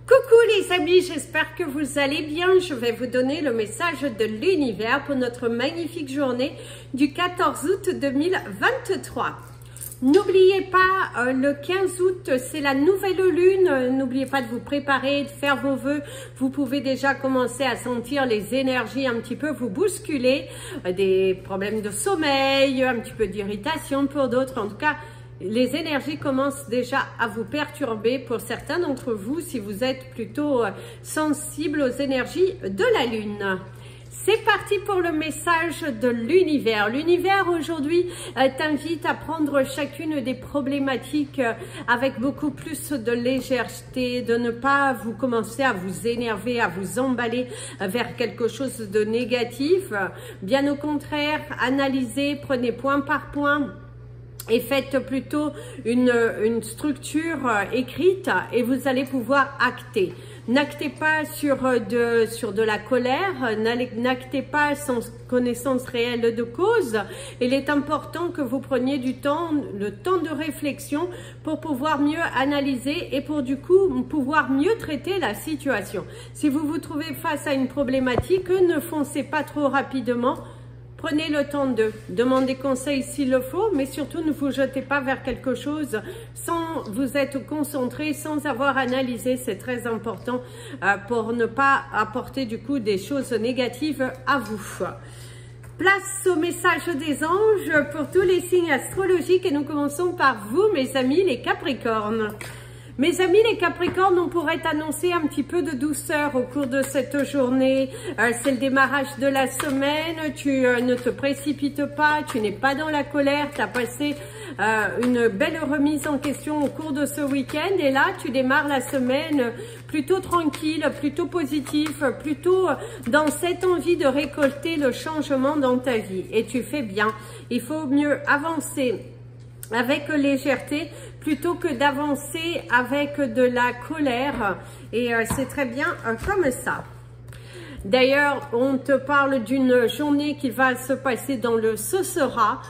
Coucou les amis, j'espère que vous allez bien. Je vais vous donner le message de l'univers pour notre magnifique journée du 14 août 2023. N'oubliez pas, le 15 août, c'est la nouvelle lune. N'oubliez pas de vous préparer, de faire vos vœux. Vous pouvez déjà commencer à sentir les énergies un petit peu vous bousculer. Des problèmes de sommeil, un petit peu d'irritation pour d'autres. En tout cas, les énergies commencent déjà à vous perturber pour certains d'entre vous si vous êtes plutôt sensible aux énergies de la lune. C'est parti pour le message de l'univers. L'univers aujourd'hui t'invite à prendre chacune des problématiques avec beaucoup plus de légèreté, de ne pas vous commencer à vous énerver, à vous emballer vers quelque chose de négatif. Bien au contraire, analysez, prenez point par point. Et faites plutôt une structure écrite et vous allez pouvoir acter. N'actez pas sur de la colère, n'actez pas sans connaissance réelle de cause. Il est important que vous preniez le temps de réflexion pour pouvoir mieux analyser et pour du coup pouvoir mieux traiter la situation. Si vous vous trouvez face à une problématique, ne foncez pas trop rapidement. Prenez le temps de demander conseil s'il le faut, mais surtout ne vous jetez pas vers quelque chose sans vous être concentré, sans avoir analysé. C'est très important pour ne pas apporter du coup des choses négatives à vous. Place au message des anges pour tous les signes astrologiques et nous commençons par vous, mes amis les Capricornes. Mes amis les Capricornes, on pourrait annoncer un petit peu de douceur au cours de cette journée. C'est le démarrage de la semaine, tu ne te précipites pas, tu n'es pas dans la colère, tu as passé une belle remise en question au cours de ce week-end et là tu démarres la semaine plutôt tranquille, plutôt positif, plutôt dans cette envie de récolter le changement dans ta vie et tu fais bien. Il faut mieux avancer avec légèreté plutôt que d'avancer avec de la colère et c'est très bien comme ça. D'ailleurs, on te parle d'une journée qui va se passer dans le ce sera.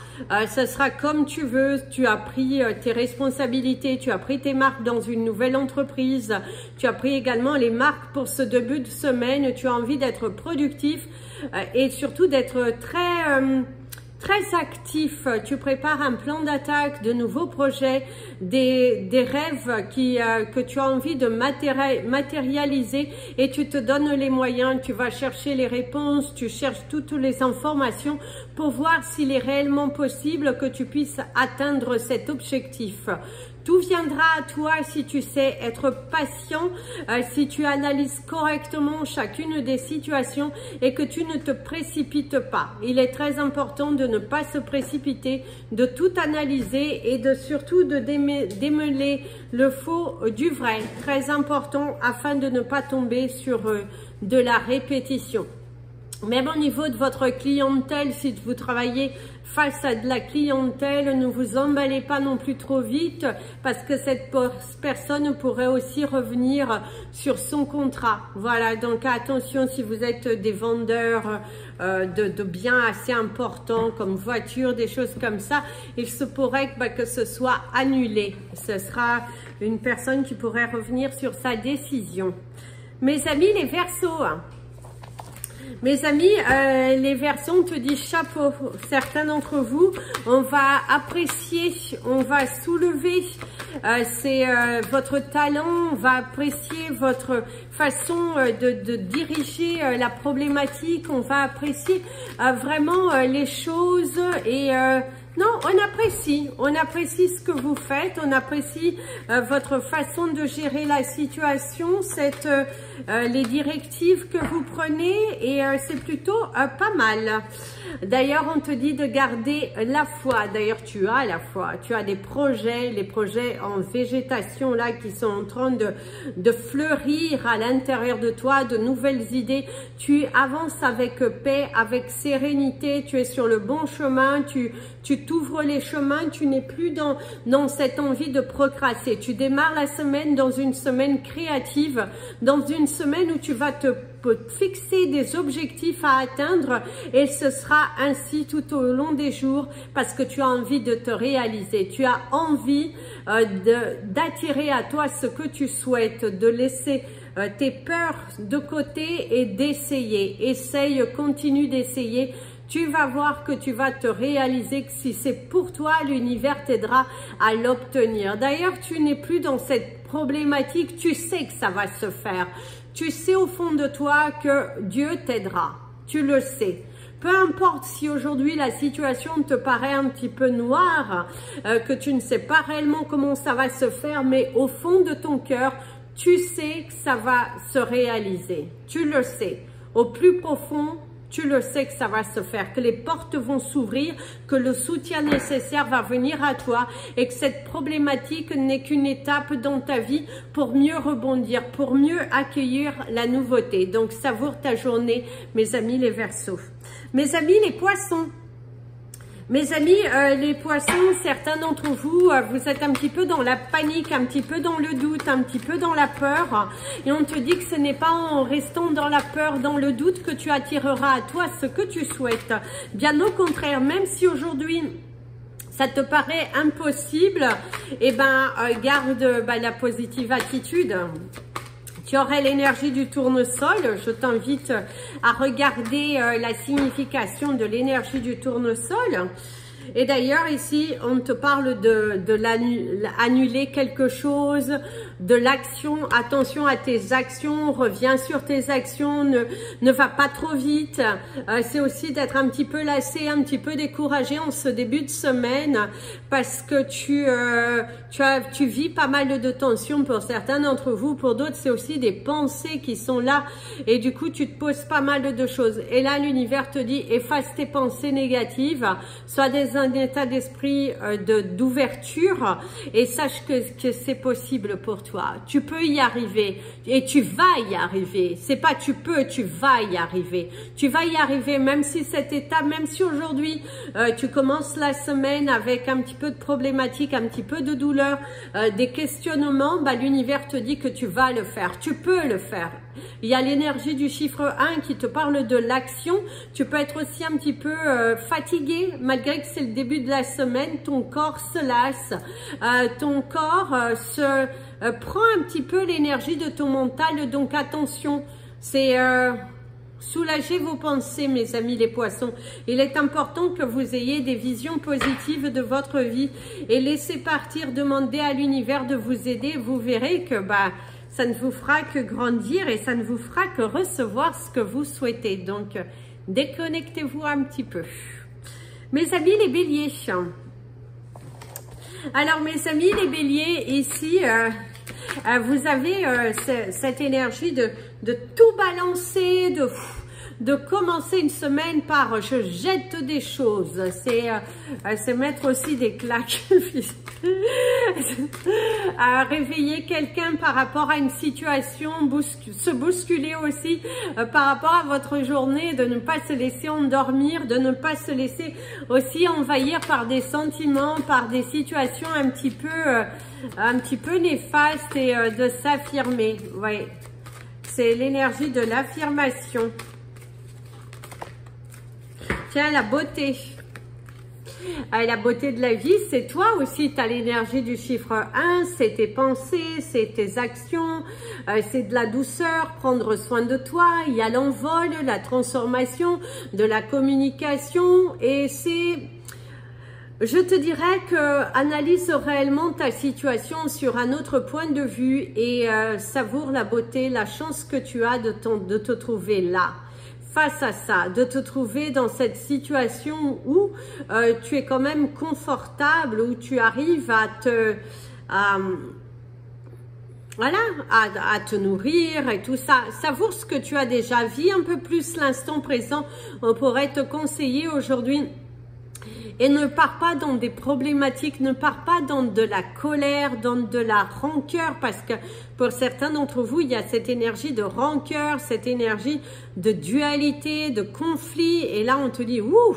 Ce sera comme tu veux, tu as pris tes responsabilités, tu as pris tes marques dans une nouvelle entreprise, tu as pris également les marques pour ce début de semaine, tu as envie d'être productif et surtout d'être très actif, tu prépares un plan d'attaque, de nouveaux projets, des rêves que tu as envie de matérialiser et tu te donnes les moyens, tu vas chercher les réponses, tu cherches toutes les informations pour voir s'il est réellement possible que tu puisses atteindre cet objectif. Tout viendra à toi si tu sais être patient, si tu analyses correctement chacune des situations et que tu ne te précipites pas. Il est très important de ne pas se précipiter, de tout analyser et surtout de démêler le faux du vrai. Très important afin de ne pas tomber sur de la répétition. Même au niveau de votre clientèle, si vous travaillez face à de la clientèle, ne vous emballez pas non plus trop vite parce que cette personne pourrait aussi revenir sur son contrat. Voilà, donc attention si vous êtes des vendeurs de biens assez importants comme voitures, des choses comme ça, il se pourrait que ce soit annulé. Ce sera une personne qui pourrait revenir sur sa décision. Mes amis les Verseaux, mes amis, les Verseaux, on te dit chapeau. Certains d'entre vous, on va apprécier, on va soulever votre talent, on va apprécier votre façon de diriger la problématique, on va apprécier vraiment les choses et non, on apprécie ce que vous faites, on apprécie votre façon de gérer la situation, les directives que vous prenez et c'est plutôt pas mal. D'ailleurs, on te dit de garder la foi. D'ailleurs, tu as la foi, tu as des projets, les projets en végétation là qui sont en train de fleurir à l'intérieur de toi, de nouvelles idées. Tu avances avec paix, avec sérénité, tu es sur le bon chemin, tu t'ouvres les chemins, tu n'es plus dans cette envie de procrastiner. Tu démarres la semaine dans une semaine créative, dans une semaine où tu vas te fixer des objectifs à atteindre et ce sera ainsi tout au long des jours parce que tu as envie de te réaliser, tu as envie d'attirer à toi ce que tu souhaites, de laisser tes peurs de côté et d'essayer. Essaye, continue d'essayer. Tu vas voir que tu vas te réaliser que si c'est pour toi, l'univers t'aidera à l'obtenir. D'ailleurs, tu n'es plus dans cette problématique, tu sais que ça va se faire. Tu sais au fond de toi que Dieu t'aidera. Tu le sais. Peu importe si aujourd'hui la situation te paraît un petit peu noire, que tu ne sais pas réellement comment ça va se faire, mais au fond de ton cœur, tu sais que ça va se réaliser. Tu le sais. Au plus profond, tu le sais que ça va se faire, que les portes vont s'ouvrir, que le soutien nécessaire va venir à toi et que cette problématique n'est qu'une étape dans ta vie pour mieux rebondir, pour mieux accueillir la nouveauté. Donc, savoure ta journée, mes amis les Verseaux. Mes amis les Poissons. Mes amis, les Poissons, certains d'entre vous, vous êtes un petit peu dans la panique, un petit peu dans le doute, un petit peu dans la peur. Et on te dit que ce n'est pas en restant dans la peur, dans le doute que tu attireras à toi ce que tu souhaites. Bien au contraire, même si aujourd'hui ça te paraît impossible, eh ben, garde la positive attitude. Tu aurais l'énergie du tournesol. Je t'invite à regarder la signification de l'énergie du tournesol. Et d'ailleurs, ici, on te parle de l'annuler quelque chose, de l'action. Attention à tes actions, reviens sur tes actions, ne va pas trop vite. C'est aussi d'être un petit peu lassé, un petit peu découragé en ce début de semaine parce que tu vis pas mal de tensions pour certains d'entre vous. Pour d'autres, c'est aussi des pensées qui sont là et du coup, tu te poses pas mal de choses. Et là, l'univers te dit, efface tes pensées négatives, sois dans un état d'esprit d'ouverture et sache que c'est possible pour toi. Tu peux y arriver et tu vas y arriver. C'est pas tu peux, tu vas y arriver. Tu vas y arriver même si cet état, même si aujourd'hui tu commences la semaine avec un petit peu de problématiques, un petit peu de douleur, des questionnements, l'univers te dit que tu vas le faire. Tu peux le faire. Il y a l'énergie du chiffre 1 qui te parle de l'action. Tu peux être aussi un petit peu fatigué malgré que c'est le début de la semaine. Ton corps se lasse. Ton corps prend un petit peu l'énergie de ton mental. Donc attention, c'est soulagez vos pensées, mes amis les Poissons. Il est important que vous ayez des visions positives de votre vie et laissez partir, demandez à l'univers de vous aider. Vous verrez que ça ne vous fera que grandir et ça ne vous fera que recevoir ce que vous souhaitez. Donc, déconnectez-vous un petit peu. Mes amis les Béliers. Alors, mes amis les Béliers, ici, vous avez cette énergie de tout balancer, de commencer une semaine par je jette des choses, c'est mettre aussi des claques, à réveiller quelqu'un par rapport à une situation, se bousculer aussi par rapport à votre journée, de ne pas se laisser endormir, de ne pas se laisser aussi envahir par des sentiments, par des situations un petit peu néfastes et de s'affirmer. Ouais. C'est l'énergie de l'affirmation. Tiens, la beauté. La beauté de la vie, c'est toi aussi. Tu as l'énergie du chiffre 1, c'est tes pensées, c'est tes actions, c'est de la douceur, prendre soin de toi. Il y a l'envol, la transformation, de la communication et c'est... Je te dirais que analyse réellement ta situation sur un autre point de vue et savoure la beauté, la chance que tu as de te trouver là. Face à ça, de te trouver dans cette situation où tu es quand même confortable, où tu arrives à te nourrir et tout ça. Savoure ce que tu as déjà, vis un peu plus l'instant présent. On pourrait te conseiller aujourd'hui. Et ne pars pas dans des problématiques, ne pars pas dans de la colère, dans de la rancœur, parce que pour certains d'entre vous, il y a cette énergie de rancœur, cette énergie de dualité, de conflit. Et là, on te dit, ouh,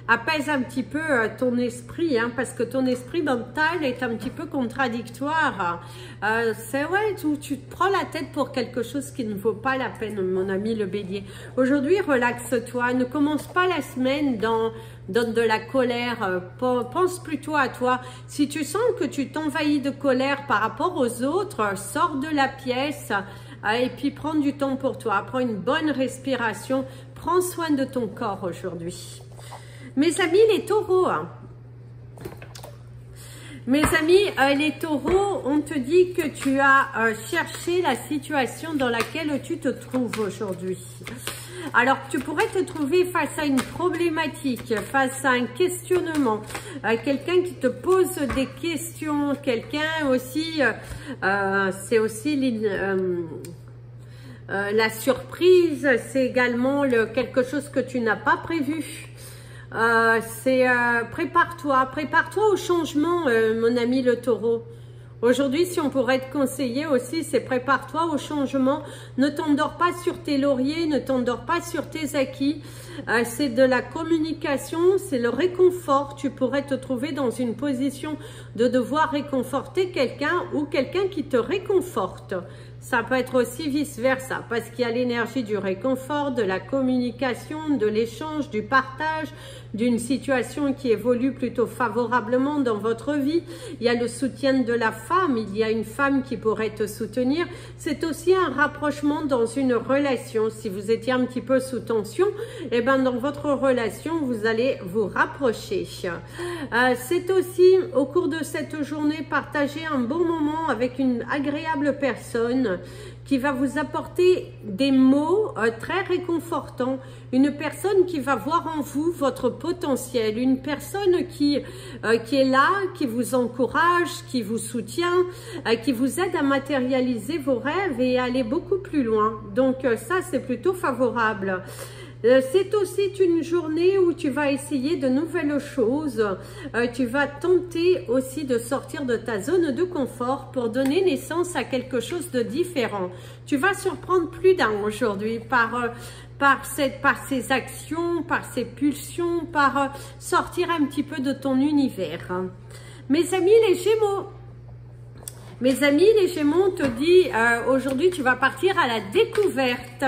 apaise un petit peu ton esprit, hein, parce que ton esprit mental est un petit peu contradictoire. C'est ouais, tu te prends la tête pour quelque chose qui ne vaut pas la peine, mon ami le Bélier. Aujourd'hui, relaxe-toi, ne commence pas la semaine dans de la colère, pense plutôt à toi. Si tu sens que tu t'envahis de colère par rapport aux autres, sors de la pièce, Et puis, prends du temps pour toi. Prends une bonne respiration. Prends soin de ton corps aujourd'hui. Mes amis, les taureaux. Mes amis, les taureaux, on te dit que tu as cherché la situation dans laquelle tu te trouves aujourd'hui. Alors, tu pourrais te trouver face à une problématique, face à un questionnement, quelqu'un qui te pose des questions, quelqu'un aussi, c'est aussi la surprise, c'est également quelque chose que tu n'as pas prévu. Prépare-toi au changement, mon ami le taureau. Aujourd'hui, si on pourrait te conseiller aussi, c'est prépare-toi au changement. Ne t'endors pas sur tes lauriers, ne t'endors pas sur tes acquis. C'est de la communication, c'est le réconfort. Tu pourrais te trouver dans une position de devoir réconforter quelqu'un ou quelqu'un qui te réconforte. Ça peut être aussi vice-versa, parce qu'il y a l'énergie du réconfort, de la communication, de l'échange, du partage, d'une situation qui évolue plutôt favorablement dans votre vie. Il y a le soutien de la femme, il y a une femme qui pourrait te soutenir. C'est aussi un rapprochement dans une relation. Si vous étiez un petit peu sous tension, eh ben dans votre relation, vous allez vous rapprocher. C'est aussi, au cours de cette journée, partager un bon moment avec une agréable personne qui va vous apporter des mots très réconfortants, une personne qui va voir en vous votre potentiel, une personne qui est là, qui vous encourage, qui vous soutient, qui vous aide à matérialiser vos rêves et à aller beaucoup plus loin. Donc ça, c'est plutôt favorable. C'est aussi une journée où tu vas essayer de nouvelles choses, tu vas tenter aussi de sortir de ta zone de confort pour donner naissance à quelque chose de différent. Tu vas surprendre plus d'un aujourd'hui par ces actions, par ces pulsions, par sortir un petit peu de ton univers. Mes amis les Gémeaux, on te dit aujourd'hui tu vas partir à la découverte.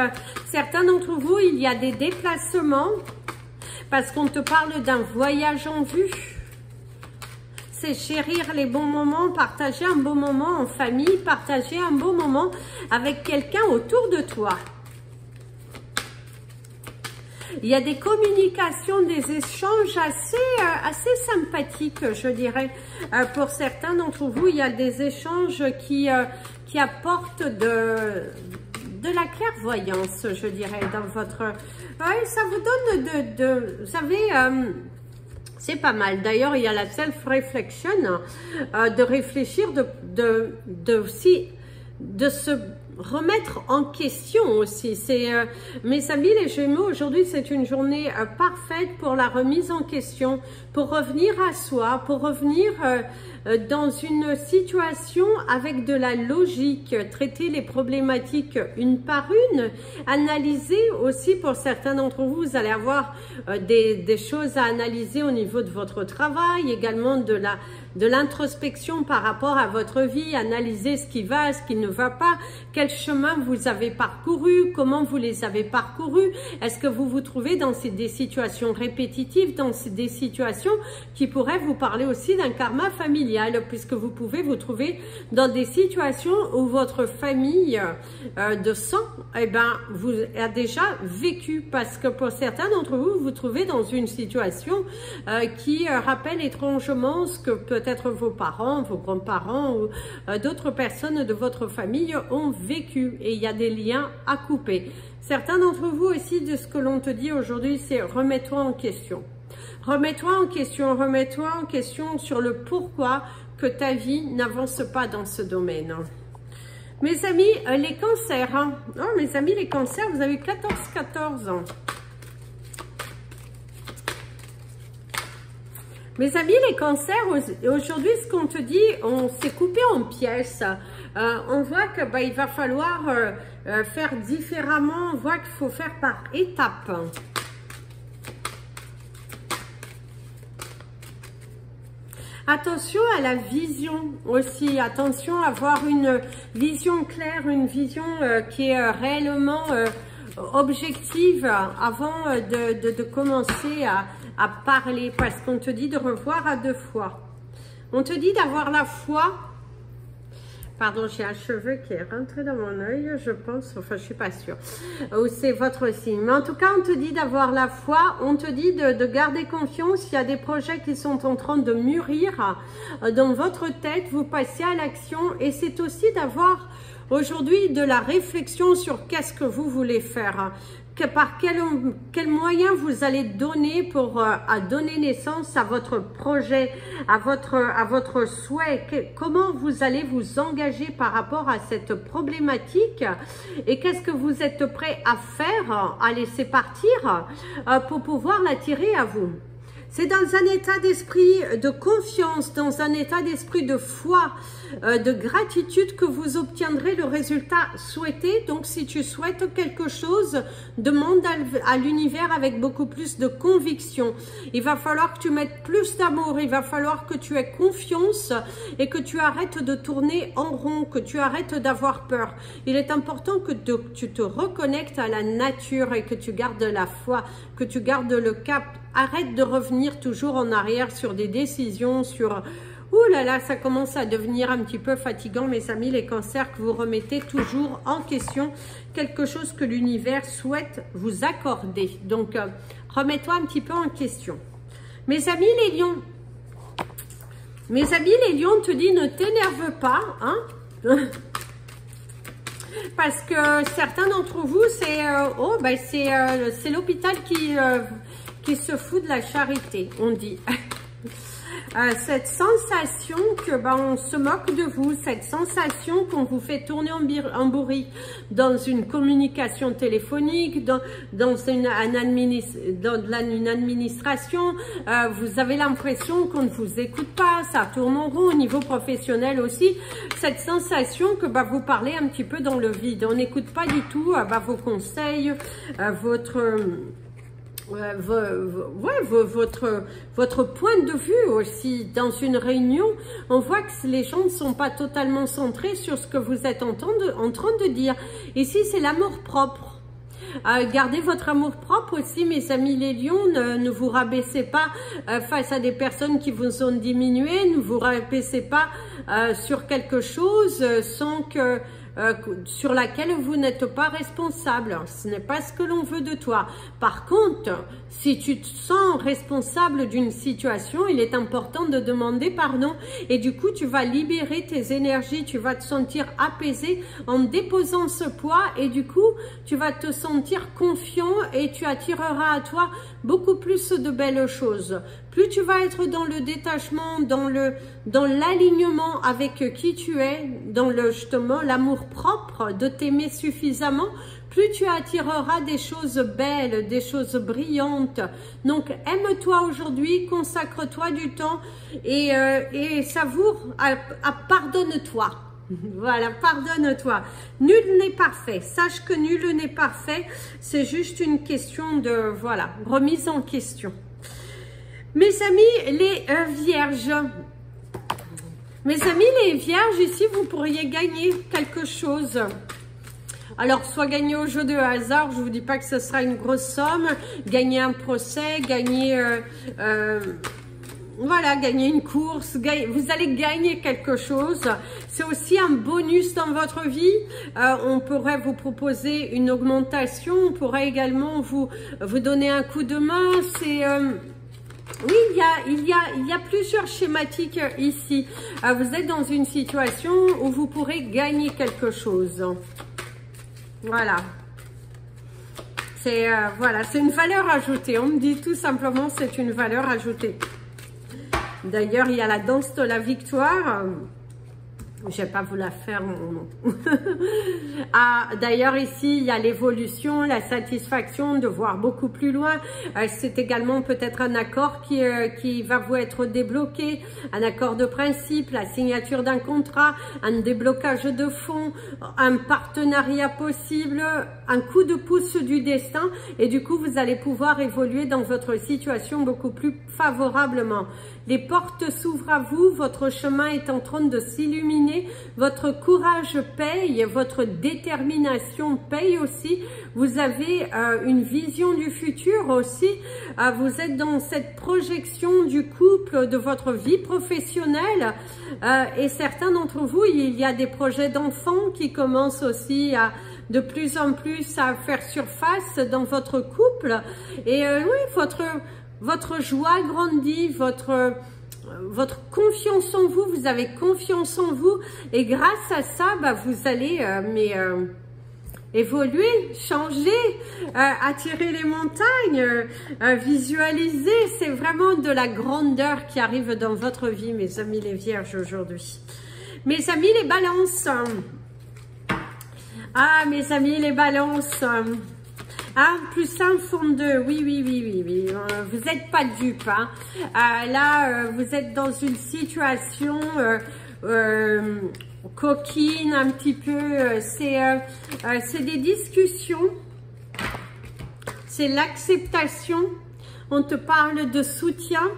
Certains d'entre vous, il y a des déplacements parce qu'on te parle d'un voyage en vue. C'est chérir les bons moments, partager un beau moment en famille, partager un beau moment avec quelqu'un autour de toi. Il y a des communications, des échanges assez sympathiques, je dirais. Pour certains d'entre vous, il y a des échanges qui apportent de la clairvoyance, je dirais, dans votre... Ouais, ça vous donne vous savez... c'est pas mal. D'ailleurs, il y a la self-reflection, de réfléchir, de se remettre en question aussi. Mes amis les Gémeaux, aujourd'hui c'est une journée parfaite pour la remise en question, pour revenir à soi, pour revenir dans une situation avec de la logique, traiter les problématiques une par une, analyser aussi. Pour certains d'entre vous, vous allez avoir des choses à analyser au niveau de votre travail, également de l'introspection par rapport à votre vie, analyser ce qui va, ce qui ne va pas, quel chemin vous avez parcouru, comment vous les avez parcourus, est-ce que vous vous trouvez dans des situations répétitives, dans des situations qui pourraient vous parler aussi d'un karma familial, puisque vous pouvez vous trouver dans des situations où votre famille de sang, eh ben, vous a déjà vécu, parce que pour certains d'entre vous, vous vous trouvez dans une situation qui rappelle étrangement ce que peut-être vos parents, vos grands-parents ou d'autres personnes de votre famille ont vécu, et il y a des liens à couper. Certains d'entre vous aussi, de ce que l'on te dit aujourd'hui, c'est remets-toi en question. Remets-toi en question, remets-toi en question sur le pourquoi que ta vie n'avance pas dans ce domaine. Mes amis, les cancers, hein. Oh, mes amis, les cancers, vous avez 14 ans. Mes amis, les cancers, aujourd'hui, ce qu'on te dit, on s'est coupé en pièces. On voit que il va falloir faire différemment. On voit qu'il faut faire par étapes. Attention à la vision aussi. Attention à avoir une vision claire, une vision qui est réellement objective avant de commencer à parler, parce qu'on te dit de revoir à deux fois. On te dit d'avoir la foi Pardon, j'ai un cheveu qui est rentré dans mon œil, je pense, enfin je suis pas sûre, ou c'est votre signe. Mais en tout cas, on te dit d'avoir la foi, on te dit de garder confiance. Il y a des projets qui sont en train de mûrir dans votre tête, vous passez à l'action et c'est aussi d'avoir aujourd'hui de la réflexion sur qu'est-ce que vous voulez faire. Par quel moyen vous allez donner pour à donner naissance à votre projet, à votre souhait, comment vous allez vous engager par rapport à cette problématique et qu'est-ce que vous êtes prêt à faire, à laisser partir pour pouvoir l'attirer à vous. C'est dans un état d'esprit de confiance, dans un état d'esprit de foi, de gratitude que vous obtiendrez le résultat souhaité. Donc, si tu souhaites quelque chose, demande à l'univers avec beaucoup plus de conviction. Il va falloir que tu mettes plus d'amour, il va falloir que tu aies confiance et que tu arrêtes de tourner en rond, que tu arrêtes d'avoir peur. Il est important que tu te reconnectes à la nature et que tu gardes la foi, que tu gardes le cap. Arrête de revenir toujours en arrière sur des décisions, sur... Ouh là là, ça commence à devenir un petit peu fatigant, mes amis, les cancers, que vous remettez toujours en question quelque chose que l'univers souhaite vous accorder. Donc, remets-toi un petit peu en question. Mes amis les lions, on te dit ne t'énerve pas, hein. Parce que certains d'entre vous, c'est l'hôpital qui se fout de la charité, on dit. Cette sensation que on se moque de vous, cette sensation qu'on vous fait tourner en bourrique dans une communication téléphonique, dans une administration, vous avez l'impression qu'on ne vous écoute pas, ça tourne en rond au niveau professionnel aussi. Cette sensation que vous parlez un petit peu dans le vide, on n'écoute pas du tout vos conseils, votre point de vue aussi. Dans une réunion, on voit que les gens ne sont pas totalement centrés sur ce que vous êtes en train de dire. Ici, c'est l'amour propre. Gardez votre amour propre aussi, mes amis les lions. Ne vous rabaissez pas face à des personnes qui vous ont diminué. Ne vous rabaissez pas sur quelque chose sans que... sur laquelle vous n'êtes pas responsable. Ce n'est pas ce que l'on veut de toi. Par contre, si tu te sens responsable d'une situation, il est important de demander pardon et du coup, tu vas libérer tes énergies, tu vas te sentir apaisé en déposant ce poids et du coup, tu vas te sentir confiant et tu attireras à toi beaucoup plus de belles choses. Plus tu vas être dans le détachement, dans l'alignement avec qui tu es, dans justement l'amour propre, de t'aimer suffisamment, plus tu attireras des choses belles, des choses brillantes. Donc, aime-toi aujourd'hui, consacre-toi du temps et savoure, pardonne-toi. Voilà, pardonne-toi. Nul n'est parfait. Sache que nul n'est parfait. C'est juste une question de, voilà, remise en question. Mes amis les vierges, ici vous pourriez gagner quelque chose. Alors soit gagner au jeu de hasard, je vous dis pas que ce sera une grosse somme, gagner un procès, gagner voilà, gagner une course, vous allez gagner quelque chose. C'est aussi un bonus dans votre vie. On pourrait vous proposer une augmentation, on pourrait également vous donner un coup de main. C'est oui, il y a plusieurs schématiques ici. Vous êtes dans une situation où vous pourrez gagner quelque chose. Voilà. C'est voilà, c'est une valeur ajoutée. On me dit tout simplement c'est une valeur ajoutée. D'ailleurs, il y a la danse de la victoire. Je ne vais pas vous la faire, non. D'ailleurs, ici, il y a l'évolution, la satisfaction de voir beaucoup plus loin. C'est également peut-être un accord qui va vous être débloqué, un accord de principe, la signature d'un contrat, un déblocage de fonds, un partenariat possible, un coup de pouce du destin. Et du coup, vous allez pouvoir évoluer dans votre situation beaucoup plus favorablement. Les portes s'ouvrent à vous, votre chemin est en train de s'illuminer. journée, votre courage paye, votre détermination paye aussi. Vous avez une vision du futur aussi. Vous êtes dans cette projection du couple, de votre vie professionnelle. Et certains d'entre vous, il y a des projets d'enfants qui commencent aussi à de plus en plus à faire surface dans votre couple. Et oui, votre joie grandit, votre confiance en vous, vous avez confiance en vous. Et grâce à ça, vous allez évoluer, changer, attirer les montagnes, visualiser. C'est vraiment de la grandeur qui arrive dans votre vie, mes amis les vierges, aujourd'hui. Mes amis les balances. Ah, mes amis les balances. Ah, +1 font 2. Oui. Vous n'êtes pas dupes. Hein. Là, vous êtes dans une situation coquine un petit peu. C'est des discussions. C'est l'acceptation. On te parle de soutien.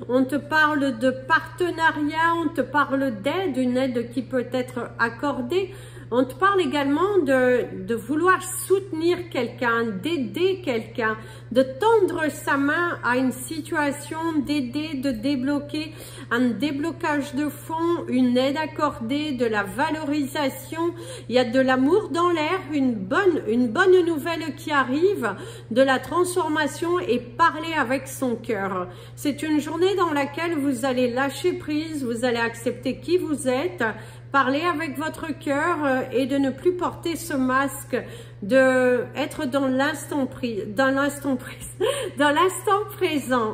On te parle de partenariat. On te parle d'aide. Une aide qui peut être accordée. On te parle également de vouloir soutenir quelqu'un, d'aider quelqu'un, de tendre sa main à une situation, d'aider, de débloquer un déblocage de fonds, une aide accordée, de la valorisation. Il y a de l'amour dans l'air, une bonne nouvelle qui arrive, de la transformation et parler avec son cœur. C'est une journée dans laquelle vous allez lâcher prise, vous allez accepter qui vous êtes, parler avec votre cœur et de ne plus porter ce masque, de être dans l'instant présent.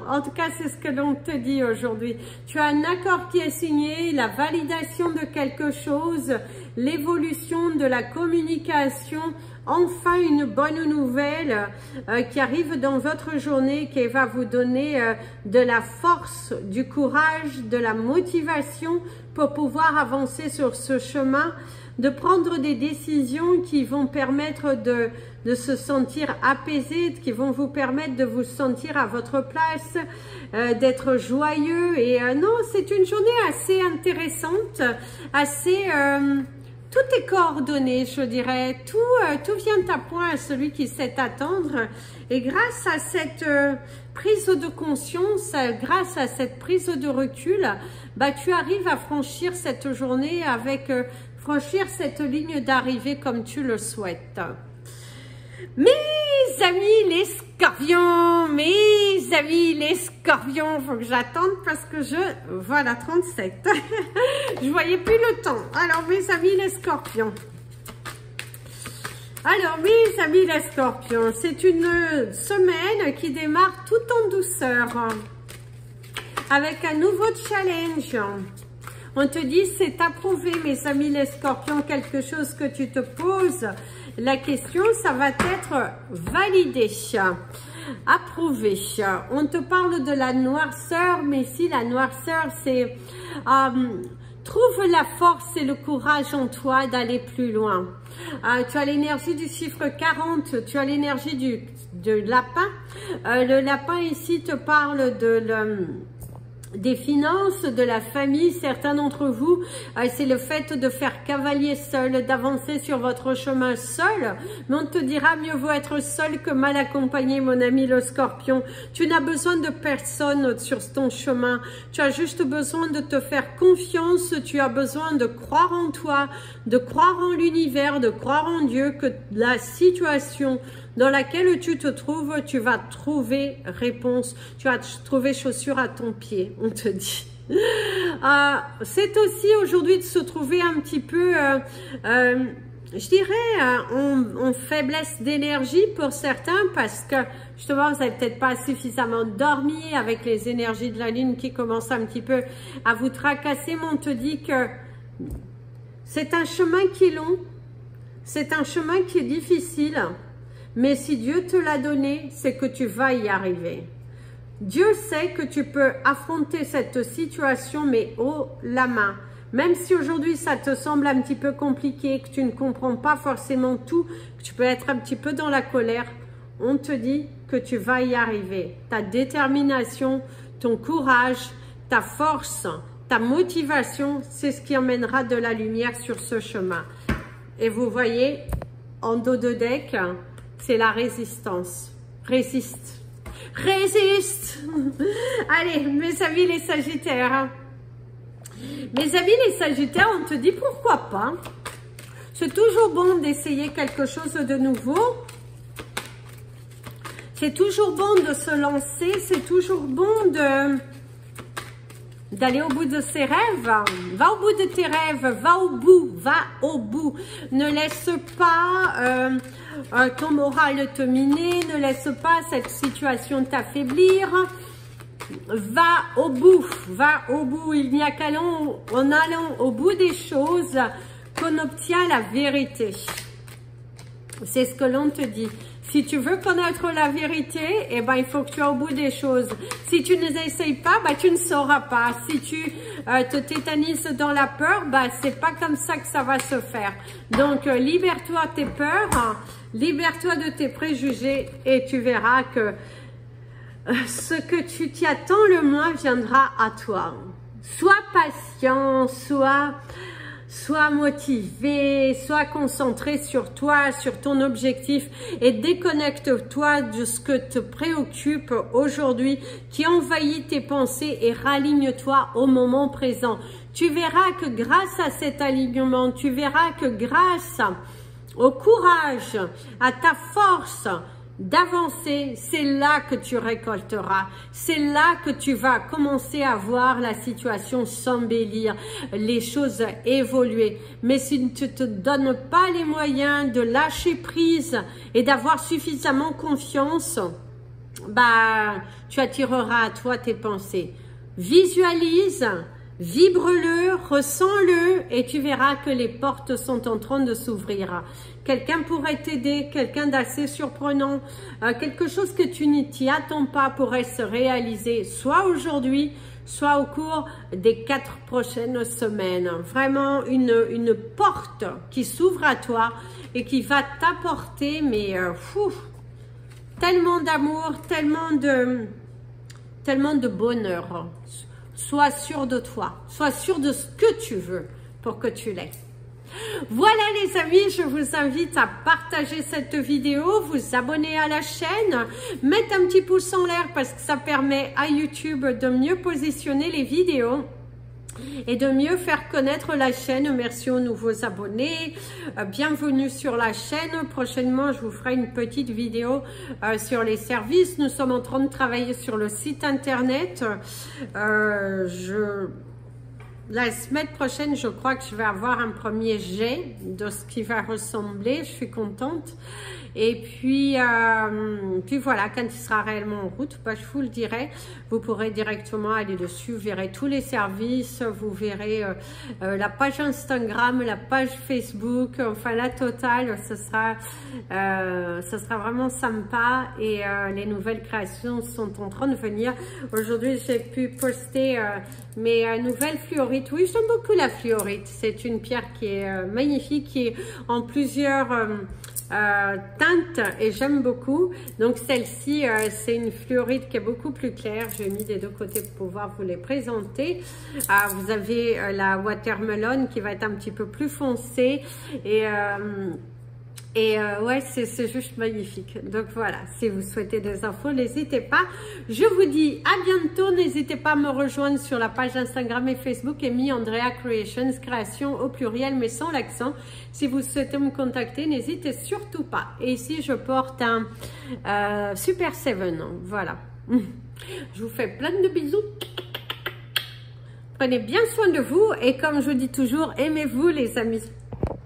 En tout cas, c'est ce que l'on te dit aujourd'hui. Tu as un accord qui est signé, la validation de quelque chose, l'évolution de la communication. Enfin, une bonne nouvelle qui arrive dans votre journée, qui va vous donner de la force, du courage, de la motivation pour pouvoir avancer sur ce chemin, de prendre des décisions qui vont permettre de se sentir apaisé, qui vont vous permettre de vous sentir à votre place, d'être joyeux. Et non, c'est une journée assez intéressante, assez... tout est coordonné, je dirais. Tout vient à point à celui qui sait attendre. Et grâce à cette prise de conscience, grâce à cette prise de recul, tu arrives à franchir cette journée avec franchir cette ligne d'arrivée comme tu le souhaites. Mes amis les scorpions, faut que j'attende parce que voilà, 37. Je voyais plus le temps. Alors, mes amis les scorpions. Alors, mes amis les scorpions, c'est une semaine qui démarre tout en douceur. Avec un nouveau challenge. On te dit, c'est approuvé, mes amis les scorpions, quelque chose que tu te poses. La question, ça va être validé, approuvé. On te parle de la noirceur, mais si la noirceur, c'est trouve la force et le courage en toi d'aller plus loin. Tu as l'énergie du chiffre 40, tu as l'énergie du lapin. Le lapin ici te parle des finances, de la famille. Certains d'entre vous, c'est le fait de faire cavalier seul, d'avancer sur votre chemin seul. Mais on te dira, mieux vaut être seul que mal accompagné, mon ami le scorpion. Tu n'as besoin de personne sur ton chemin. Tu as juste besoin de te faire confiance. Tu as besoin de croire en toi, de croire en l'univers, de croire en Dieu, que la situation dans laquelle tu te trouves, tu vas trouver réponse, tu vas trouver chaussure à ton pied, on te dit. C'est aussi aujourd'hui de se trouver un petit peu, je dirais, en faiblesse d'énergie pour certains, parce que justement, vous n'avez peut-être pas suffisamment dormi avec les énergies de la lune qui commencent un petit peu à vous tracasser, mais on te dit que c'est un chemin qui est long, c'est un chemin qui est difficile. Mais si Dieu te l'a donné, c'est que tu vas y arriver. Dieu sait que tu peux affronter cette situation, mais haut la main. Même si aujourd'hui ça te semble un petit peu compliqué, que tu ne comprends pas forcément tout, que tu peux être un petit peu dans la colère, on te dit que tu vas y arriver. Ta détermination, ton courage, ta force ta motivation, c'est ce qui emmènera de la lumière sur ce chemin. Et vous voyez, en dos de deck, c'est la résistance. Résiste. Résiste. Allez, mes amis les Sagittaires. Mes amis les Sagittaires, on te dit pourquoi pas. C'est toujours bon d'essayer quelque chose de nouveau. C'est toujours bon de se lancer. C'est toujours bon d'aller au bout de ses rêves. Va au bout de tes rêves. Va au bout. Va au bout. Ne laisse pas ton moral te miner. Ne laisse pas cette situation t'affaiblir. Va au bout. Va au bout. Il n'y a qu'en allant au bout des choses qu'on obtient la vérité. C'est ce que l'on te dit. Si tu veux connaître la vérité, eh ben, il faut que tu ailles au bout des choses. Si tu ne les essayes pas, bah, tu ne sauras pas. Si tu te tétanises dans la peur, bah, c'est pas comme ça que ça va se faire. Donc, libère-toi de tes peurs, hein, libère-toi de tes préjugés et tu verras que ce que tu t'y attends le moins viendra à toi. Sois patient, sois motivé, sois concentré sur toi, sur ton objectif et déconnecte-toi de ce que te préoccupe aujourd'hui, qui envahit tes pensées et raligne-toi au moment présent. Tu verras que grâce à cet alignement, tu verras que grâce au courage, à ta force d'avancer, c'est là que tu récolteras, c'est là que tu vas commencer à voir la situation s'embellir, les choses évoluer. Mais si tu ne te donnes pas les moyens de lâcher prise et d'avoir suffisamment confiance, bah, tu attireras à toi tes pensées. Visualise, vibre-le, ressens-le et tu verras que les portes sont en train de s'ouvrir. Quelqu'un pourrait t'aider, quelqu'un d'assez surprenant, quelque chose que tu n'y t'y attends pas pourrait se réaliser, soit aujourd'hui, soit au cours des 4 prochaines semaines. Vraiment une porte qui s'ouvre à toi et qui va t'apporter, mais tellement d'amour, tellement de bonheur. Sois sûr de toi, sois sûr de ce que tu veux pour que tu l'aies. Voilà les amis, je vous invite à partager cette vidéo, vous abonner à la chaîne, mettre un petit pouce en l'air parce que ça permet à YouTube de mieux positionner les vidéos et de mieux faire connaître la chaîne. Merci aux nouveaux abonnés, bienvenue sur la chaîne. Prochainement je vous ferai une petite vidéo sur les services. Nous sommes en train de travailler sur le site internet. La semaine prochaine, je crois que je vais avoir un premier jet de ce qui va ressembler. Je suis contente. Et puis voilà, quand il sera réellement en route, bah, je vous le dirai. Vous pourrez directement aller dessus. Vous verrez tous les services. Vous verrez la page Instagram, la page Facebook. Enfin, la totale. Ce sera vraiment sympa. Et les nouvelles créations sont en train de venir. Aujourd'hui, j'ai pu poster mes nouvelles fluorites. Oui, j'aime beaucoup la fluorite. C'est une pierre qui est magnifique, qui est en plusieurs teintes et j'aime beaucoup. Donc celle-ci, c'est une fluorite qui est beaucoup plus claire. J'ai mis des deux côtés pour pouvoir vous les présenter. Vous avez la watermelon qui va être un petit peu plus foncée et ouais, c'est juste magnifique. Donc voilà, si vous souhaitez des infos, n'hésitez pas. Je vous dis à bientôt. N'hésitez pas à me rejoindre sur la page Instagram et Facebook Amy Andrea Creations, création au pluriel mais sans l'accent. Si vous souhaitez me contacter, n'hésitez surtout pas. Et ici, je porte un Super 7. Voilà. Je vous fais plein de bisous. Prenez bien soin de vous et comme je dis toujours, aimez-vous les amis.